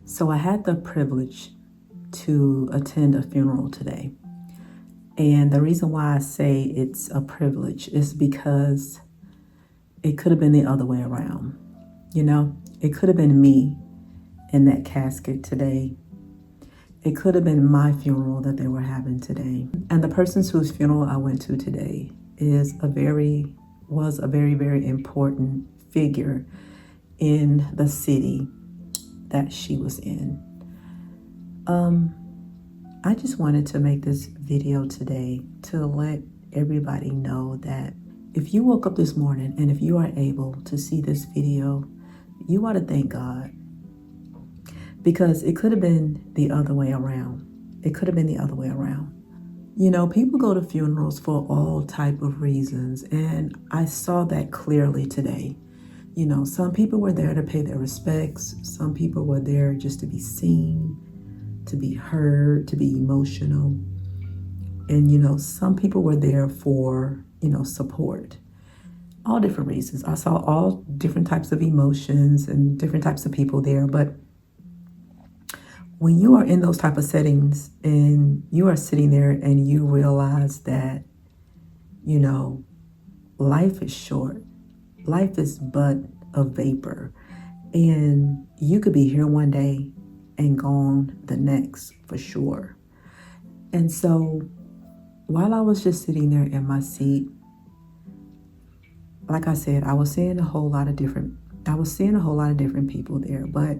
So I had the privilege to attend a funeral today. And the reason why I say it's a privilege is because it could have been the other way around. You know, it could have been me in that casket today. It could have been my funeral that they were having today. And the person whose funeral I went to today was a very important figure in the city that she was in. I just wanted to make this video today to let everybody know that if you woke up this morning and if you are able to see this video, you ought to thank God, because it could have been the other way around. It could have been the other way around. You know, people go to funerals for all type of reasons, and I saw that clearly today. You know, some people were there to pay their respects. Some people were there just to be seen, to be heard, to be emotional. And, you know, some people were there for, support. All different reasons. I saw all different types of emotions and different types of people there. But when you are in those type of settings and you are sitting there and you realize that, life is short. Life is but a vapor. And you could be here one day and gone the next for sure. And so while I was just sitting there in my seat, like I said, I was seeing a whole lot of different people there, but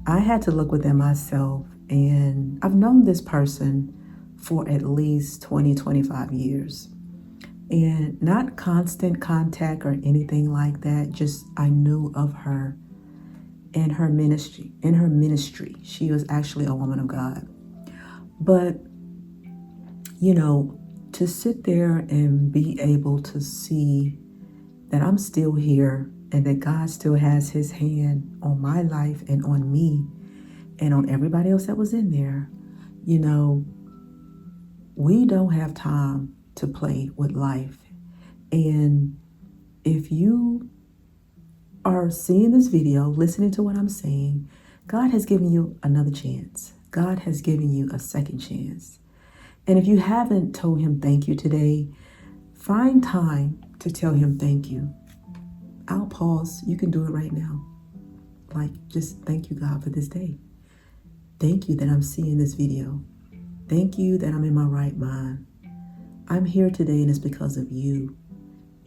I had to look within myself, and I've known this person for at least 20, 25 years. And not constant contact or anything like that, just I knew of her in her ministry. She was actually a woman of God. But, to sit there and be able to see that I'm still here and that God still has his hand on my life and on me and on everybody else that was in there, we don't have time to play with life. And if you are seeing this video, listening to what I'm saying, God has given you another chance. God has given you a second chance. And if you haven't told him thank you today, find time to tell him thank you. I'll pause. You can do it right now. Just thank you, God, for this day. Thank you that I'm seeing this video. Thank you that I'm in my right mind. I'm here today and it's because of you.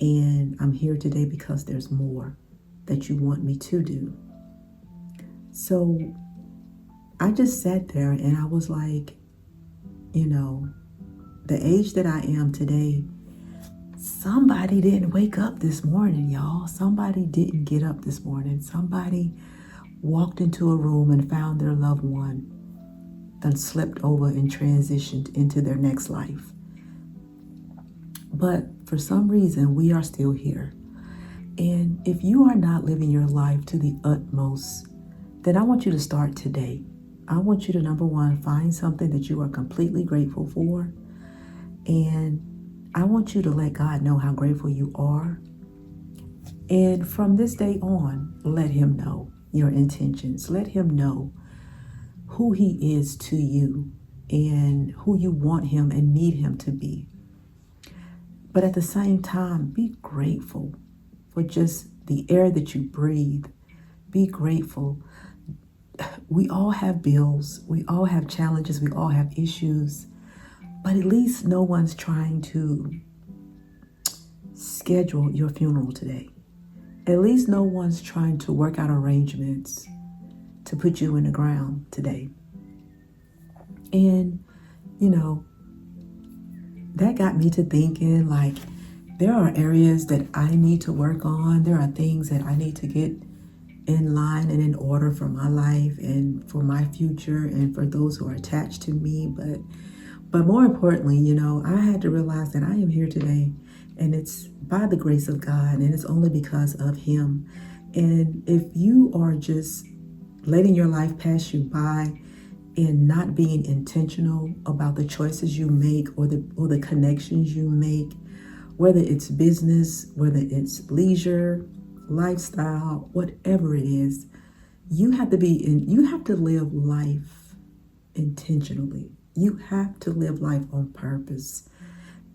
And I'm here today because there's more that you want me to do. So I just sat there and I was like, the age that I am today, somebody didn't wake up this morning, y'all. Somebody didn't get up this morning. Somebody walked into a room and found their loved one, then slipped over and transitioned into their next life. But for some reason, we are still here. And if you are not living your life to the utmost, then I want you to start today. I want you to, number one, find something that you are completely grateful for. And I want you to let God know how grateful you are. And from this day on, let him know your intentions. Let him know who he is to you and who you want him and need him to be. But at the same time, be grateful for just the air that you breathe. Be grateful. We all have bills. We all have challenges. We all have issues. But at least no one's trying to schedule your funeral today. At least no one's trying to work out arrangements to put you in the ground today. And, that got me to thinking, there are areas that I need to work on. There are things that I need to get in line and in order for my life and for my future and for those who are attached to me. But more importantly, I had to realize that I am here today, and it's by the grace of God, and it's only because of him. And if you are just letting your life pass you by and not being intentional about the choices you make or the connections you make, whether it's business, whether it's leisure, lifestyle, whatever it is, You have to you have to live life intentionally. You have to live life on purpose.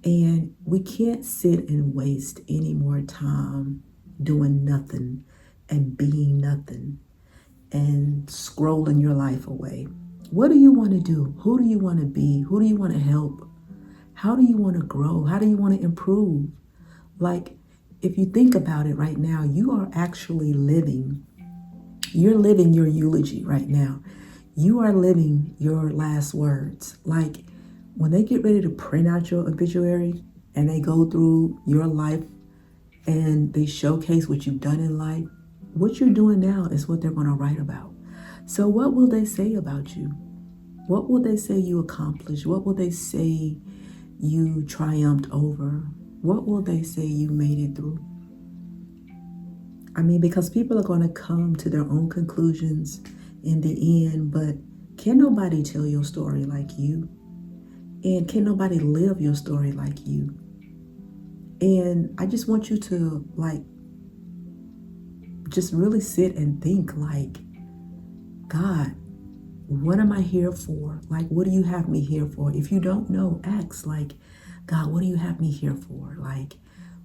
And we can't sit and waste any more time doing nothing and being nothing and scrolling your life away. What do you want to do? Who do you want to be? Who do you want to help? How do you want to grow? How do you want to improve? Like, if you think about it right now, you are actually living. You're living your eulogy right now. You are living your last words. Like, when they get ready to print out your obituary and they go through your life and they showcase what you've done in life, what you're doing now is what they're going to write about. So what will they say about you? What will they say you accomplished? What will they say you triumphed over? What will they say you made it through? I mean, because people are going to come to their own conclusions in the end, but can nobody tell your story like you? And can nobody live your story like you? And I just want you to just really sit and think like, God, what am I here for? Like, what do you have me here for? If you don't know, ask like, God, what do you have me here for? Like,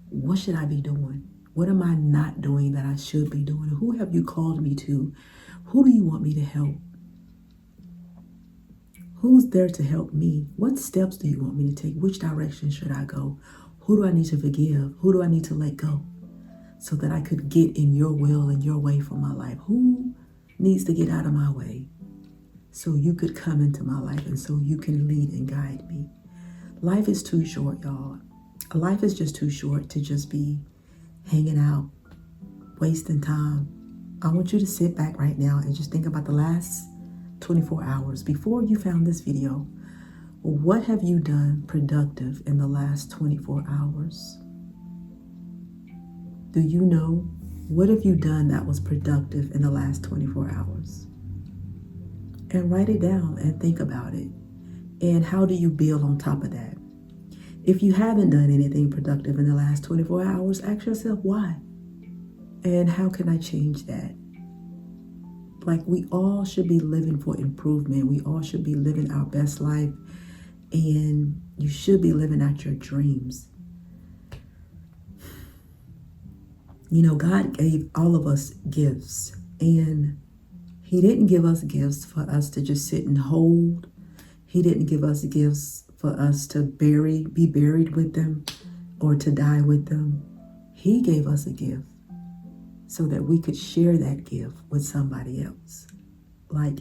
what should I be doing? What am I not doing that I should be doing? Who have you called me to? Who do you want me to help? Who's there to help me? What steps do you want me to take? Which direction should I go? Who do I need to forgive? Who do I need to let go so that I could get in your will and your way for my life? Who needs to get out of my way so you could come into my life and so you can lead and guide me? Life is too short, y'all. Life is just too short to just be hanging out, wasting time. I want you to sit back right now and just think about the last 24 hours before you found this video. What have you done productive in the last 24 hours? Do you know what have you done that was productive in the last 24 hours? And write it down and think about it. And how do you build on top of that? If you haven't done anything productive in the last 24 hours, ask yourself why. And how can I change that? Like, we all should be living for improvement. We all should be living our best life. And you should be living out your dreams. You know, God gave all of us gifts. And He didn't give us gifts for us to just sit and hold. He didn't give us gifts for us to be buried with them or to die with them. He gave us a gift so that we could share that gift with somebody else. Like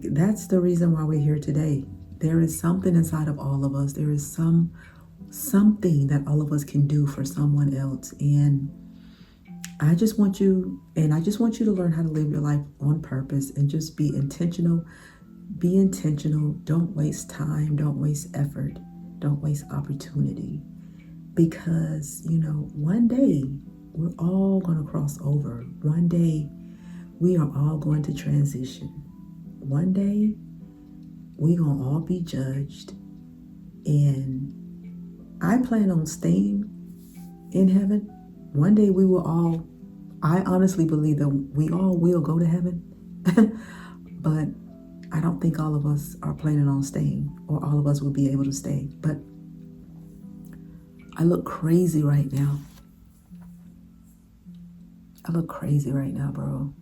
that's the reason why we're here today. There is something inside of all of us. There is something that all of us can do for someone else. And I just want you to learn how to live your life on purpose and just be intentional. Be intentional. Don't waste time. Don't waste effort. Don't waste opportunity. Because, you know, one day we're all going to cross over. One day we are all going to transition. One day we're going to all be judged. And I plan on staying in heaven. One day we will all, I honestly believe that we all will go to heaven. But I don't think all of us are planning on staying, or all of us will be able to stay. But I look crazy right now. I look crazy right now, bro.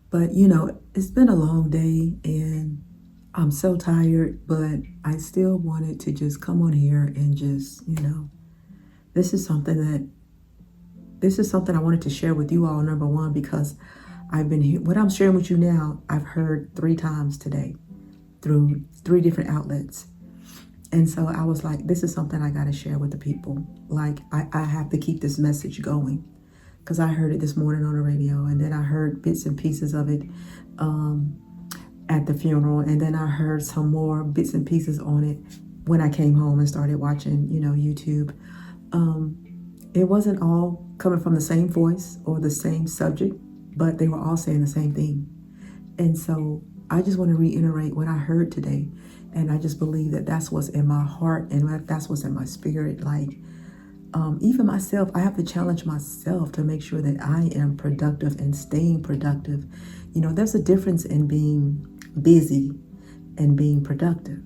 But, you know, it's been a long day and I'm so tired, but I still wanted to just come on here and just, you know, this is something I wanted to share with you all, number one, because I've been here. What I'm sharing with you now, I've heard 3 times today through 3 different outlets. And so I was like, this is something I got to share with the people. Like, I have to keep this message going, because I heard it this morning on the radio, and then I heard bits and pieces of it at the funeral, and then I heard some more bits and pieces on it when I came home and started watching, you know, YouTube. It wasn't all coming from the same voice or the same subject, but they were all saying the same thing. And so I just want to reiterate what I heard today. And I just believe that that's what's in my heart and that's what's in my spirit. Like, Even myself, I have to challenge myself to make sure that I am productive and staying productive. There's a difference in being busy and being productive.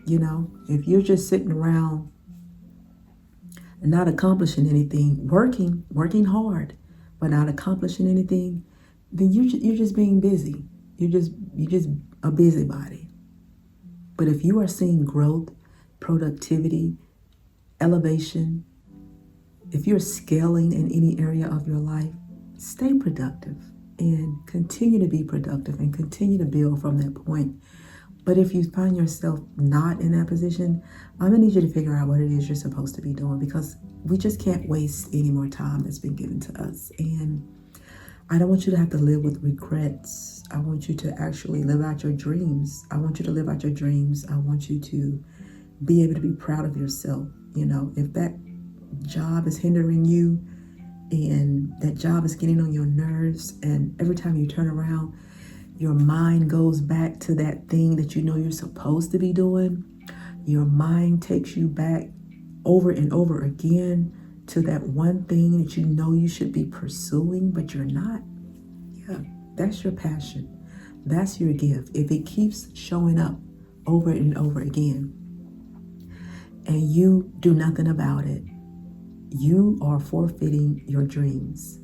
If you're just sitting around and not accomplishing anything, working hard, but not accomplishing anything, then you're just being busy. You're just a busybody. But if you are seeing growth, productivity, elevation, if you're scaling in any area of your life, stay productive and continue to be productive and continue to build from that point. But if you find yourself not in that position, I'm going to need you to figure out what it is you're supposed to be doing, because we just can't waste any more time that's been given to us. And I don't want you to have to live with regrets. I want you to actually live out your dreams. I want you to live out your dreams. I want you to be able to be proud of yourself. If that job is hindering you and that job is getting on your nerves, and every time you turn around, your mind goes back to that thing that you're supposed to be doing. Your mind takes you back over and over again to that one thing that you should be pursuing, but you're not. Yeah, that's your passion. That's your gift. If it keeps showing up over and over again and you do nothing about it, you are forfeiting your dreams.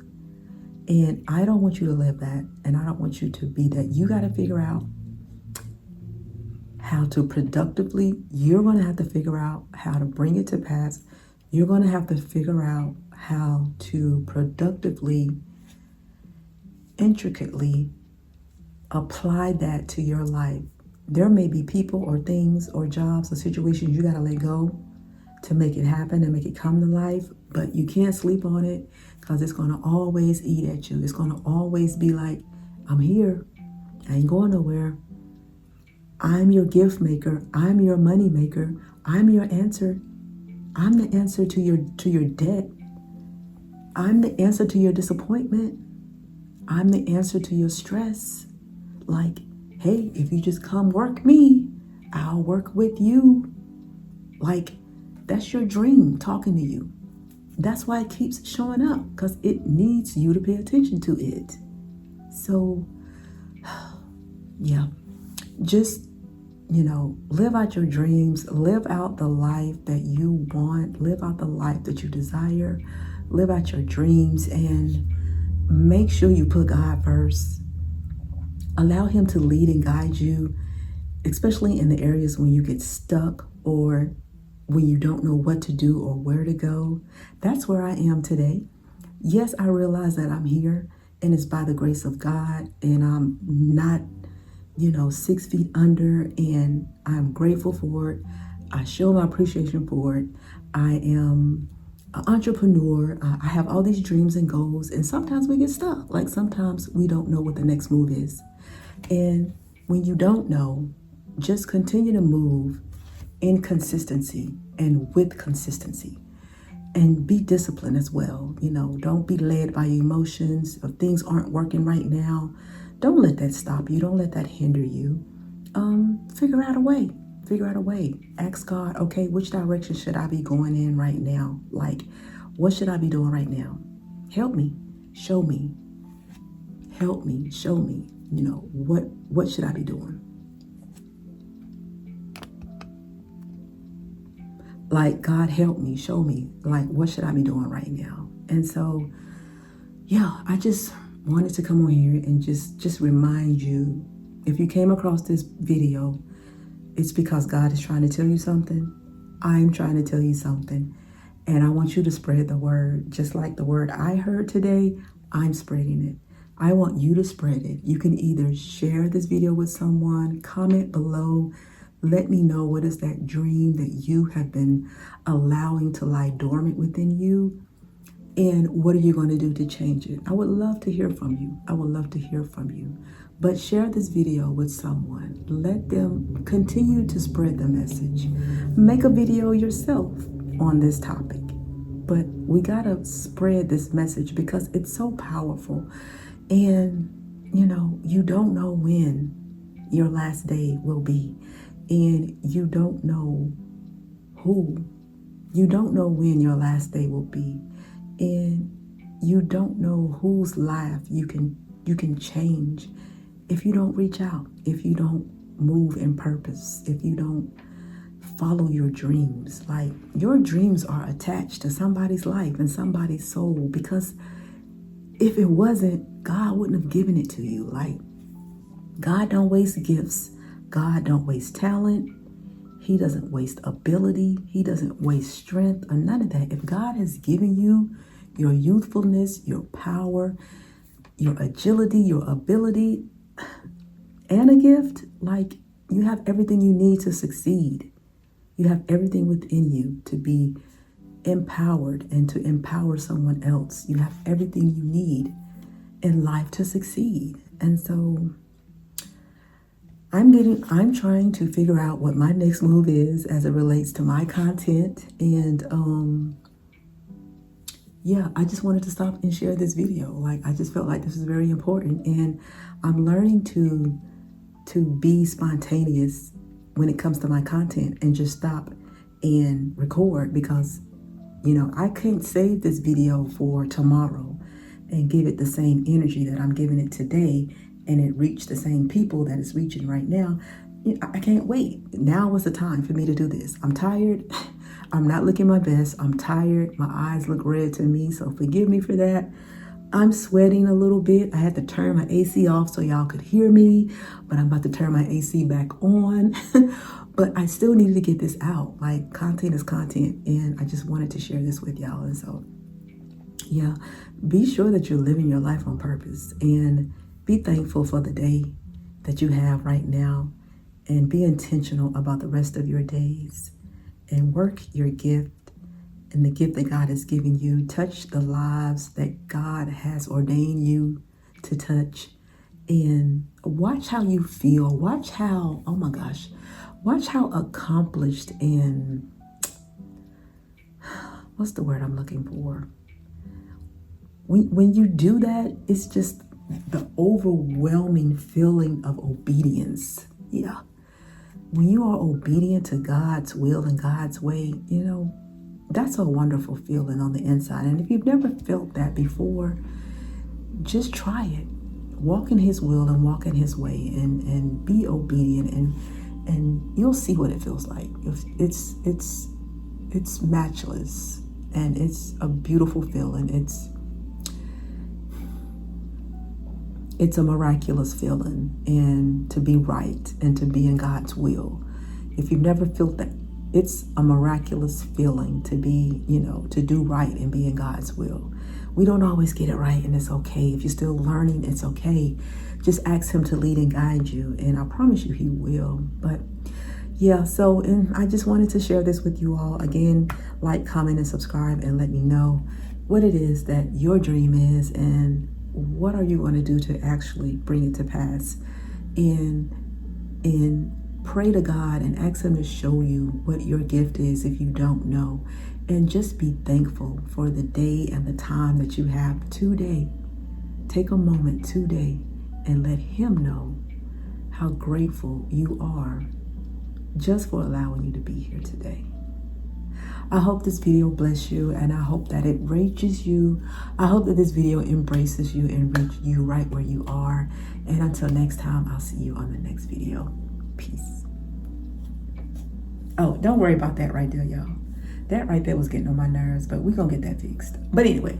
And I don't want you to live that, and I don't want you to be that. You got to figure out how to productively, you're going to have to figure out how to bring it to pass. You're going to have to figure out how to productively, intricately apply that to your life. There may be people or things or jobs or situations you got to let go to make it happen and make it come to life, but you can't sleep on it, because it's going to always eat at you. It's going to always be like, I'm here. I ain't going nowhere. I'm your gift maker. I'm your money maker. I'm your answer. I'm the answer to your debt. I'm the answer to your disappointment. I'm the answer to your stress. Like, hey, if you just come work me, I'll work with you. Like, that's your dream talking to you. That's why it keeps showing up, because it needs you to pay attention to it. So, yeah, just, live out your dreams, live out the life that you want, live out the life that you desire, live out your dreams, and make sure you put God first. Allow Him to lead and guide you, especially in the areas when you get stuck or when you don't know what to do or where to go. That's where I am today. Yes, I realize that I'm here, and it's by the grace of God, and I'm not, 6 feet under, and I'm grateful for it. I show my appreciation for it. I am an entrepreneur. I have all these dreams and goals, and sometimes we get stuck. Like, sometimes we don't know what the next move is. And when you don't know, just continue to move in consistency and with consistency, and be disciplined as well. Don't be led by your emotions. If things aren't working right now, don't let that stop you. Don't let that hinder you. Figure out a way. Ask God, okay, which direction should I be going in right now? Like, what should I be doing right now? Help me, show me. Help me, show me. What should I be doing? Like, God, help me, show me, like, what should I be doing right now? And so, yeah, I just wanted to come on here and just remind you, if you came across this video, it's because God is trying to tell you something. I'm trying to tell you something. And I want you to spread the word. Just like the word I heard today, I'm spreading it. I want you to spread it. You can either share this video with someone, comment below, let me know what is that dream that you have been allowing to lie dormant within you, and what are you going to do to change it? I would love to hear from you. I would love to hear from you. But share this video with someone. Let them continue to spread the message. Make a video yourself on this topic. But we got to spread this message because it's so powerful. And, you don't know when your last day will be. And you don't know who You don't know when your last day will be, and you don't know whose life you can change if you don't reach out, if you don't move in purpose, if you don't follow your dreams. Like, your dreams are attached to somebody's life and somebody's soul, because if it wasn't, God wouldn't have given it to you. Like, God don't waste gifts. God don't waste talent. He doesn't waste ability. He doesn't waste strength or none of that. If God has given you your youthfulness, your power, your agility, your ability, and a gift, like, you have everything you need to succeed. You have everything within you to be empowered and to empower someone else. You have everything you need in life to succeed. And so I'm trying to figure out what my next move is as it relates to my content. And yeah, I just wanted to stop and share this video. Like, I just felt like this was very important, and I'm learning to be spontaneous when it comes to my content and just stop and record, because I can't save this video for tomorrow and give it the same energy that I'm giving it today, and it reach the same people that it's reaching right now. I can't wait. Now was the time for me to do this. I'm tired. I'm not looking my best. I'm tired. My eyes look red to me, so forgive me for that. I'm sweating a little bit. I had to turn my AC off so y'all could hear me, but I'm about to turn my AC back on. But I still needed to get this out. Like, content is content, and I just wanted to share this with y'all. And so, yeah, be sure that you're living your life on purpose, and be thankful for the day that you have right now, and be intentional about the rest of your days, and work your gift and the gift that God has given you. Touch the lives that God has ordained you to touch, and watch how you feel. Watch how, oh my gosh, watch how accomplished and, what's the word I'm looking for? When you do that, it's just the overwhelming feeling of obedience. Yeah. When you are obedient to God's will and God's way, that's a wonderful feeling on the inside. And if you've never felt that before, just try it. Walk in His will and walk in His way, and be obedient, and you'll see what it feels like. It's matchless, and it's a beautiful feeling. It's a miraculous feeling, and to be right and to be in God's will. If you've never felt that, it's a miraculous feeling to be, to do right and be in God's will. We don't always get it right, and it's okay. If you're still learning, it's okay. Just ask Him to lead and guide you, and I promise you He will. But yeah, and I just wanted to share this with you all. Again, like, comment, and subscribe, and let me know what it is that your dream is, and what are you going to do to actually bring it to pass. And pray to God and ask Him to show you what your gift is if you don't know. And just be thankful for the day and the time that you have today. Take a moment today and let Him know how grateful you are just for allowing you to be here today. I hope this video bless you, and I hope that it reaches you. I hope that this video embraces you and reaches you right where you are. And until next time, I'll see you on the next video. Peace. Oh, don't worry about that right there, y'all. That right there was getting on my nerves, but we're going to get that fixed. But anyway,